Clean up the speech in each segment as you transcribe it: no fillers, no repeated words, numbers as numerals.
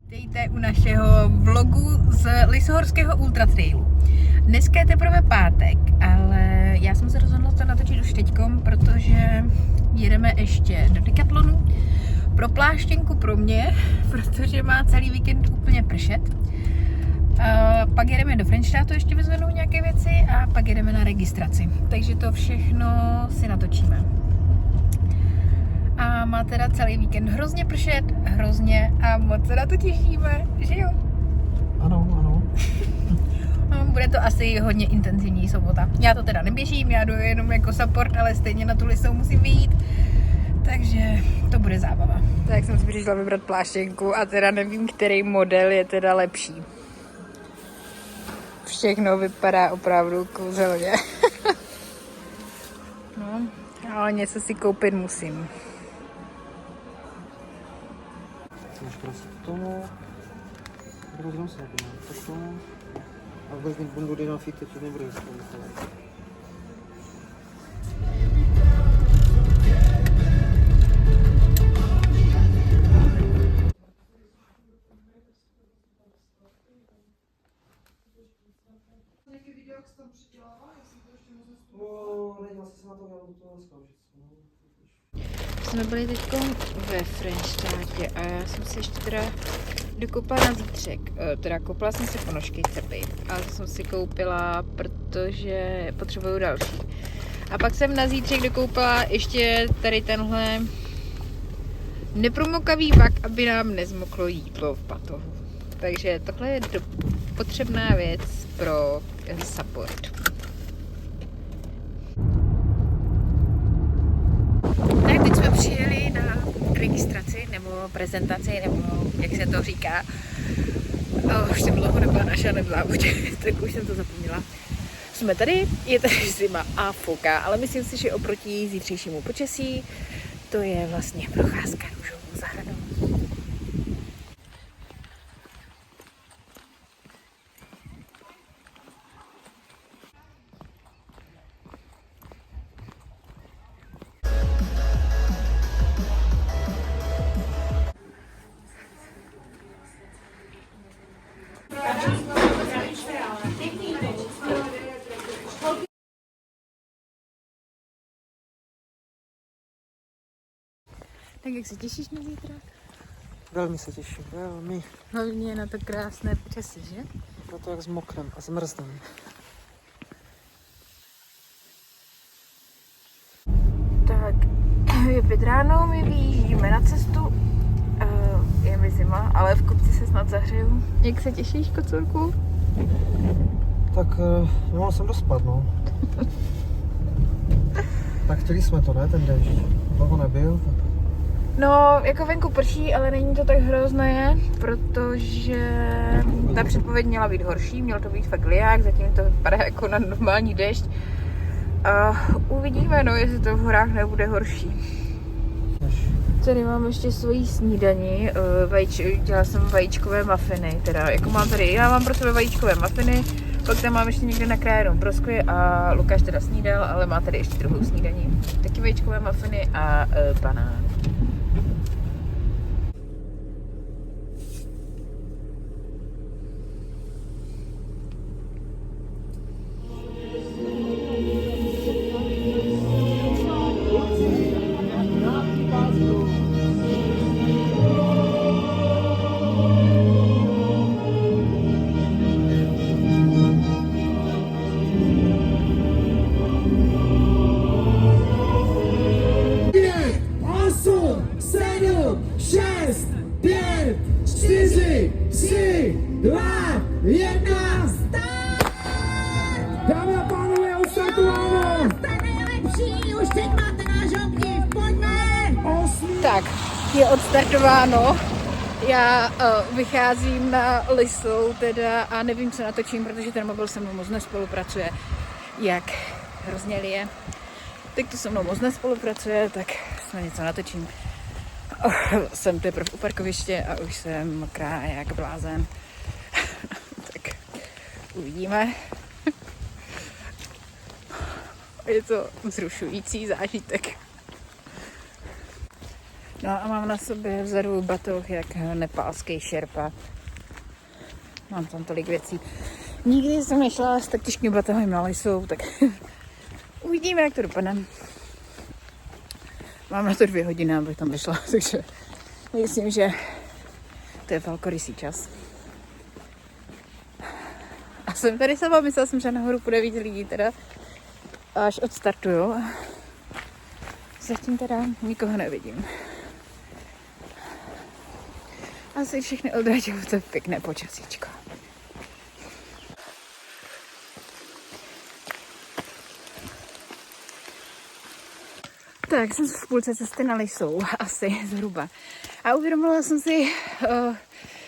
Vítejte u našeho vlogu z Lisohorského ultratrailu. Dneska je teprve pátek, ale já jsem se rozhodla to natočit už teďkom, protože jedeme ještě do Decathlonu pro pláštěnku pro mě, protože má celý víkend úplně pršet. Pak jedeme do Frenštátu ještě vyzvednout nějaké věci a pak jedeme na registraci. Takže to všechno si natočíme. A má teda celý víkend hrozně pršet, hrozně a moc se na to těšíme, že jo? Ano, ano. Bude to asi hodně intenzivní sobota. Já to teda neběžím, já jdu jenom jako support, ale stejně na tu Lisou musím vyjít. Takže to bude zábava. Tak jsem si přišla vybrat pláštěnku a teda nevím, který model je teda lepší. Všechno vypadá opravdu kouzelně. No, ale něco si koupit musím. Máš prostě k tomu. Rozhodám se napínám. Tak k tomu. A vůbec nebudu dynafit, to nebude jistě. Nějaký video, jak jsi tam přidělala? Já jsem to ještě moc No, nedělal jsi se na to, já budu to zkoušet. Jsme byli teď ve Frenštátě a já jsem si ještě teda dokoupila na zítřek. Teda koupila jsem si ponožky cepy a to jsem si koupila, protože potřebuju další. A pak jsem na zítřek dokoupila ještě tady tenhle nepromokavý vak, aby nám nezmoklo jídlo v batohu. Takže tohle je potřebná věc pro support. Tak teď jsme přijeli na registraci, nebo prezentaci, nebo jak se to říká. Už jsem dlouho nebyla na žádném závodě, tak už jsem to zapomněla. Jsme tady, je tady zima a fouká, ale myslím si, že oproti zítřejšímu počasí to je vlastně procházka růžovou zahradou. Tak jak se těšíš na zítra? Velmi se těším, velmi. Hlavně na to krásné počasí, že? Na to jak zmokrem a zmrznem. Tak, je 5 ráno, my vyjíždíme na cestu. Je mi zima, ale v kopci se snad zahřeju. Jak se těšíš, kocurku? Tak nemohl jsem dospat, no. Tak chtěli jsme to, ne, ten déšť. Dlouho nebyl. No, jako venku prší, ale není to tak hrozné, protože ta předpověď měla být horší, měl to být fakt liák, zatím to vypadá jako na normální déšť. A uvidíme, no, jestli to v horách nebude horší. Tady mám ještě svoji snídani, dělala jsem vajíčkové mafiny, teda jako mám tady, já mám pro sebe vajíčkové mafiny, pak tam mám ještě někde nakrájenou broskvi a Lukáš teda snídal, ale má tady ještě druhou snídani, taky vajíčkové mafiny a banán. Dámy a pánové, ustartováno! Jste nejlepší, už teď máte náš obdiv, pojďme! Tak, je odstartováno. Já vycházím na Lisou teda a nevím, co natočím, protože ten mobil se mnou moc nespolupracuje. Jak hrozně lije. Tak to se mnou moc nespolupracuje, tak snad něco natočím. Jsem teprve u parkoviště a už jsem mokrá jak blázen. Tak uvidíme. Je to vzrušující zážitek. No a mám na sobě vzadu batoh jak nepálský šerpa. Mám tam tolik věcí. Nikdy jsem nešla s tak těžkým batohem na Lisou, tak uvidíme, jak to dopadne. Mám na to 2 hodiny, abych tam vyšla, takže myslím, že to je velkorysý čas. A jsem tady sama, myslela jsem, že nahoru půjde víc lidí, teda až odstartuju. Zatím teda nikoho nevidím. Asi všechny odradil to pěkné počasíčko. Tak, jsem v půlce cesty na Lisou, asi zhruba. A uvědomila jsem si,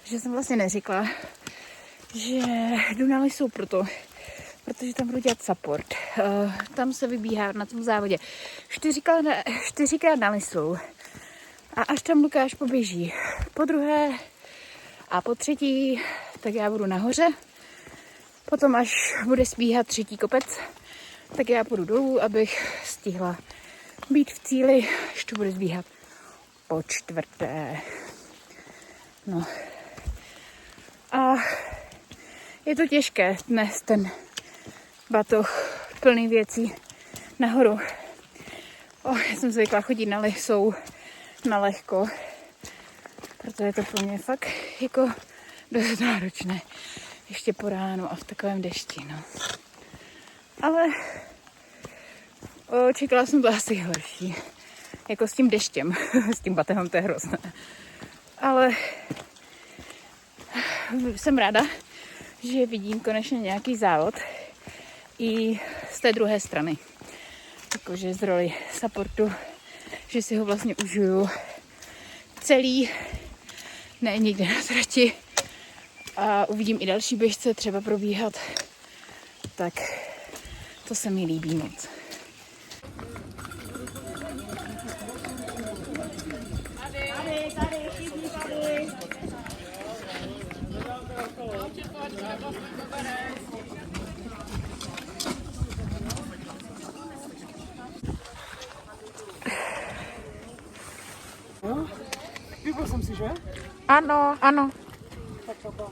že jsem vlastně neřekla, že jdu na Lisou protože tam budu dělat support. Tam se vybíhá na tom závodě 4krát na Lisou. A až tam Lukáš poběží po druhé a po třetí, tak já budu nahoře. Potom, až bude spíhat 3. kopec, tak já půjdu dolů, abych stihla být v cíli, až to bude zbíhat po 4. No. A je to těžké dnes ten batoh plný věcí nahoru. Já jsem zvykla chodit na Lisou na lehko, protože je to pro mě fakt jako dost náročné. Ještě po ránu a v takovém dešti, no. Ale čekala jsem to asi horší. Jako s tím deštěm, s tím batohem, to je hrozné. Ale jsem ráda, že vidím konečně nějaký závod i z té druhé strany. Jakože z roli supportu, že si ho vlastně užiju celý, ne někde na trati. A uvidím i další běžce třeba probíhat. Tak to se mi líbí moc. Vypil jsem si, že? Ano, ano. Tak to.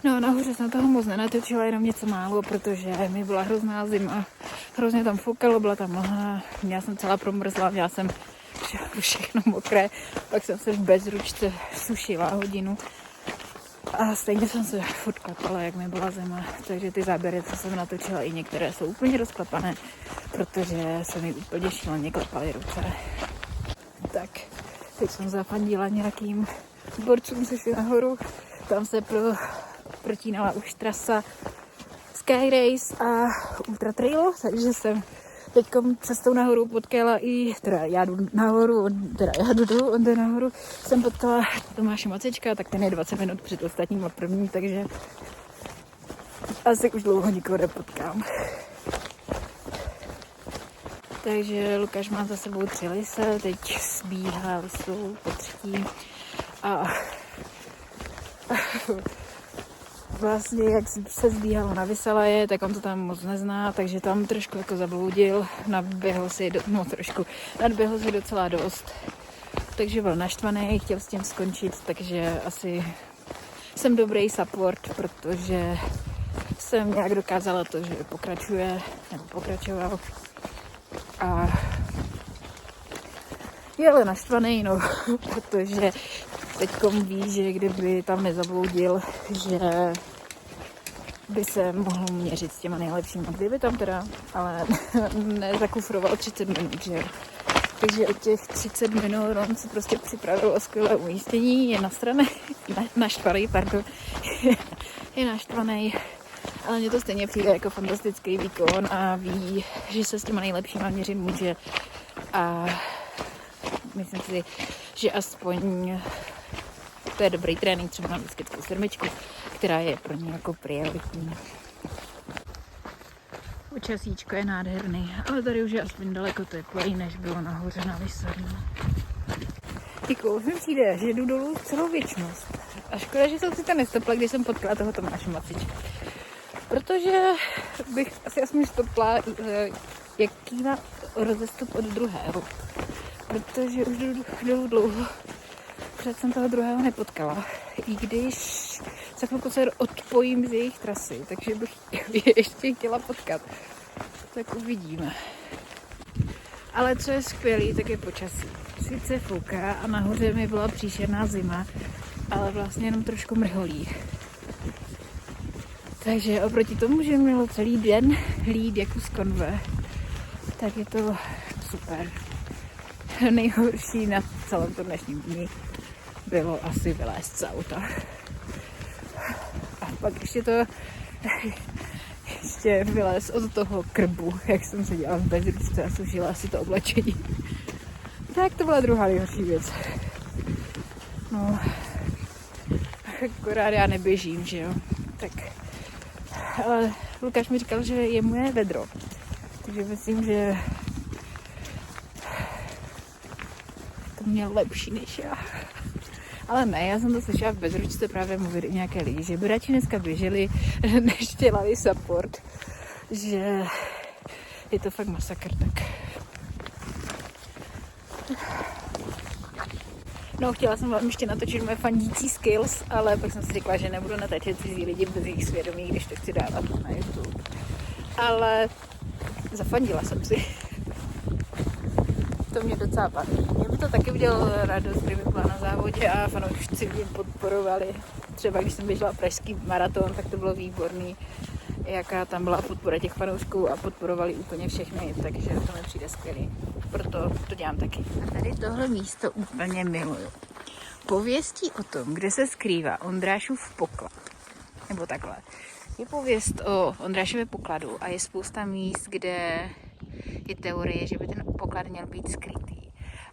No, nahoře jsem toho moc nenatočila, jenom něco málo, protože mi byla hrozná zima. Hrozně tam foukalo, byla tam mlha, já jsem celá promrzla, měla jsem všechno mokré, pak jsem se v bezručce sušila hodinu. A stejně jsem se furt klapala, jak mi byla zima, takže ty záběry, co jsem natočila, i některé jsou úplně rozklapané, protože se mi úplně šíleně klapaly ruce. Tak, teď jsem zafandila nějakým borcům, se šli nahoru, tam se protínala už trasa Sky Race a Ultra Trail, takže jsem teď cestou nahoru potkala i, já jdu dolů, on jde nahoru, jsem potkala Tomáše Macečka, tak ten je 20 minut před ostatníma první, takže asi už dlouho nikoho nepotkám. Takže Lukáš má za sebou 3 lise, teď zbíhá Lisou po 3. A vlastně, jak se zbíhalo na Vysalaje, tak on to tam moc nezná, takže tam trošku jako zabloudil, nadběhl si docela dost. Takže byl naštvaný, chtěl s tím skončit, takže asi jsem dobrý support, protože jsem nějak dokázala to, že pokračoval. A je ale naštvaný, no, protože teďkom ví, že kdyby tam nezabloudil, že by se mohl měřit s těma nejlepšíma. Kdyby tam teda, ale nezakufroval 30 minut, že jo. Takže od těch 30 minut on se prostě připravil o skvělé umístění, je naštvaný, ale mně to stejně přijde jako fantastický výkon a ví, že se s těma nejlepšíma měřit může. A myslím si, že aspoň to je dobrý trénink třeba na biskitskou sedmičku, která je pro ně jako prioritní. Počasíčko je nádherný, ale tady už je aspoň daleko teplej, než bylo nahoře na Vysorí. Jako mi přijde, že jdu dolů celou věčnost. A škoda, že jsem si to nestopla, když jsem potkala toho Tomáše Macička. Protože bych asi aspoň stopla, jaký má rozestup od druhého. Protože už jdu dlouho, před jsem toho druhého nepotkala. I když za chvilku se odpojím z jejich trasy, takže bych je ještě chtěla potkat. Tak uvidíme. Ale co je skvělý, tak je počasí. Sice fouká a nahoře mi byla příšerná zima, ale vlastně jenom trošku mrholí. Takže oproti tomu, že mělo celý den lít jako z konve, tak je to super. Nejhorší na celém tom dnešním dní bylo asi vylézt z auta. A pak ještě vylez od toho krbu, jak jsem se dělala v bezručce a sušila si to oblečení. Tak to byla druhá nejhorší věc. No, akorát já neběžím, že jo. Tak, ale Lukáš mi říkal, že je moje vedro. Takže myslím, že to měl lepší než já. Ale ne, já jsem to slyšela v bezručce právě mluvit i nějaké lidi, že by radši dneska běželi, než dělali support. Že je to fakt masakr, tak. No, chtěla jsem vám ještě natočit moje fandící skills, ale pak jsem si řekla, že nebudu natáčet cizí lidi bez jejich svědomí, když to chci dávat na YouTube. Ale zafandila jsem si. To mě docela baví. Mě by to taky udělalo radost, kdyby byla na závodě a fanoušci mě podporovali. Třeba když jsem běžela pražský maraton, tak to bylo výborný, jaká tam byla podpora těch fanoušků a podporovali úplně všechny, takže to mi přijde skvělý. Proto to dělám taky. A tady tohle místo úplně miluju. Pověstí o tom, kde se skrývá Ondrášův poklad. Nebo takhle. Je pověst o Ondrášově pokladu a je spousta míst, kde je teorie, že by ten poklad měl být skrytý.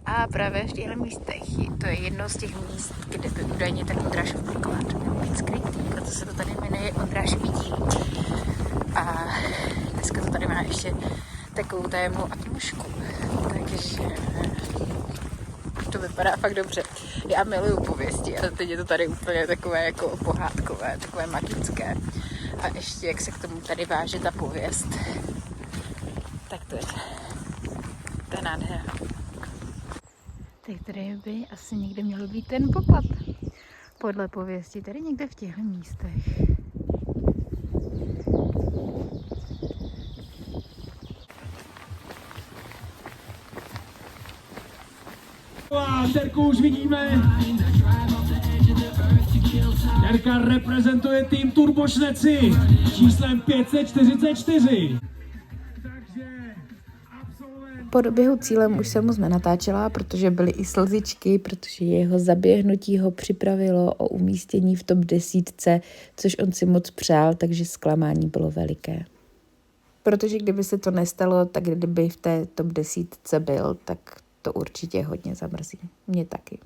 A právě v těchto místech, to je jedno z těch míst, kde by údajně ten Ondrášův poklad měl být skrytý, proto se to tady jmenuje Ondrášový díl. A dneska to tady má ještě takovou tajemnou atmosféru, takže to vypadá fakt dobře. Já miluju pověsti a teď je to tady úplně takové jako pohádkové, takové magické. A ještě jak se k tomu tady váže ta pověst, tak to je nádhera. Tak tady by asi někde měl být ten poklad. Podle pověsti, tady někde v těchto místech. A Terku už vidíme. Terka reprezentuje tým Turbošneci číslem 544. Po doběhu cílem už jsem moc nenatáčela, protože byly i slzičky, protože jeho zaběhnutí ho připravilo o umístění v top 10, což on si moc přál, takže zklamání bylo veliké. Protože kdyby se to nestalo, tak kdyby v té top 10 byl, tak to určitě hodně zamrzí. Mě taky.